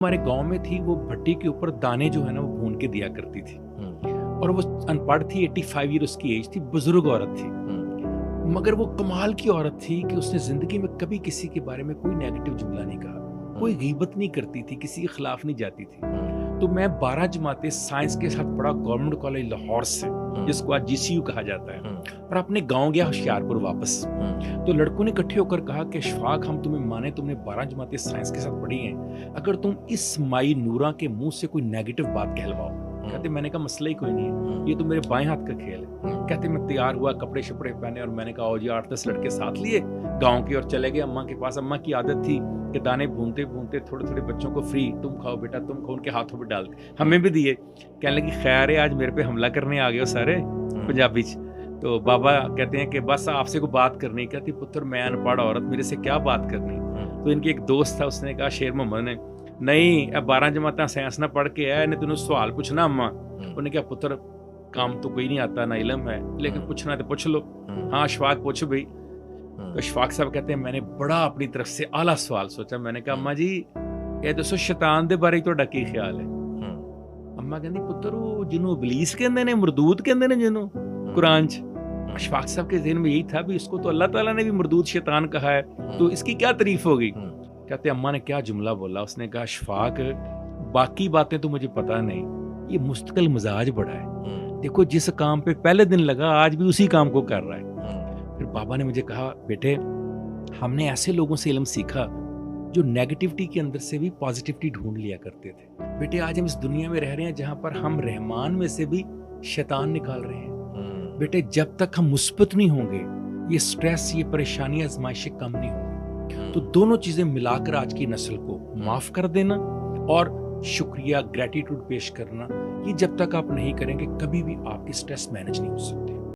ہمارے گاؤں میں تھی وہ بھٹی کے اوپر دانے جو ہے نا وہ بھون کے دیا کرتی تھی، اور وہ ان پڑھ تھی، 85 ایئر اس کی ایج تھی، بزرگ عورت تھی، مگر وہ کمال کی عورت تھی کہ اس نے زندگی میں کبھی کسی کے بارے میں کوئی نیگیٹو جملہ نہیں کہا، کوئی غیبت نہیں کرتی تھی، کسی کے خلاف نہیں جاتی تھی۔ تو میں 12 جماعتیں سائنس کے ساتھ پڑھا گورنمنٹ کالج لاہور سے، جس کو آج GCU کہا جاتا ہے، اور اپنے گاؤں گیا ہوشیارپور واپس۔ تو لڑکوں نے اکٹھے ہو کر کہا کہ اشفاق ہم تمہیں مانے، تم نے 12 جماعتیں سائنس کے ساتھ پڑھی ہیں، اگر تم اس مائی نورا کے منہ سے کوئی نیگیٹو بات کہلواؤ۔ کہتے میں نے کہا مسئلہ ہی کوئی نہیں ہے، یہ تو میرے بائیں ہاتھ کا کھیل ہے۔ کہتے میں تیار ہوا، کپڑے شپڑے پہنے، اور میں نے کہا جی 8-10 لڑکے ساتھ لیے گاؤں کے اور چلے گئے اماں کے پاس۔ اماں کی عادت تھی کہ دانے بھونتے بھونتے تھوڑے تھوڑے بچوں کو فری، تم کھاؤ بیٹا تم کھاؤ، ان کے ہاتھوں پہ ڈالتے، ہمیں بھی دیے۔ کہنے لگی خیر ہے آج میرے پہ حملہ کرنے آ گئے ہو سارے پنجابی چ۔ تو بابا کہتے ہیں کہ بس آپ سے کوئی بات کرنی۔ کہتی پتر میں ان پڑھ عورت، میرے سے کیا بات کرنی۔ تو ان کے ایک دوست تھا، اس نے کہا شیر محمد نے، نہیں 12 جماعتیں سائنس نہ پڑھ کے ہے، انہیں سوال پوچھنا اماں۔ انہوں نے کہا پتر کام تو کوئی نہیں آتا، نہ علم ہے، لیکن پوچھنا ہے تو پوچھ لو۔ ہاں اشفاق پوچھو بھائی۔ تو اشفاق صاحب کہتے ہیں میں نے بڑا اپنی طرف سے اعلیٰ سوال سوچا۔ میں نے کہا اماں جی یہ دسو شیطان دے بارے تہاڈا کی خیال ہے؟ اماں کہندی پتر وہ جنوں ابلیس کہندے نے، مردود کہندے نے جنوں قرآن چ۔ اشفاق صاحب کے ذہن میں یہی تھا بھی اس کو تو اللہ تعالیٰ نے بھی مردود شیطان کہا ہے، تو اس کی کیا تعریف ہوگی؟ کہتے اماں نے کیا جملہ بولا، اس نے کہا اشفاق باقی باتیں تو مجھے پتہ نہیں، یہ مستقل مزاج بڑا ہے، دیکھو جس کام پہ پہلے دن لگا آج بھی اسی کام کو کر رہا ہے۔ پھر بابا نے مجھے کہا بیٹے ہم نے ایسے لوگوں سے علم سیکھا جو نیگیٹیوٹی کے اندر سے بھی پازیٹیوٹی ڈھونڈ لیا کرتے تھے۔ بیٹے آج ہم اس دنیا میں رہ رہے ہیں جہاں پر ہم رحمان میں سے بھی شیطان نکال رہے ہیں۔ بیٹے جب تک ہم مثبت نہیں ہوں گے یہ سٹریس، یہ پریشانیاں، آزمائشیں کم نہیں ہوں گی۔ تو دونوں چیزیں ملا کر آج کی نسل کو معاف کر دینا اور شکریہ، گریٹیٹیوڈ پیش کرنا، یہ جب تک آپ نہیں کریں گے کبھی بھی آپ کی سٹریس مینج نہیں ہو سکتی۔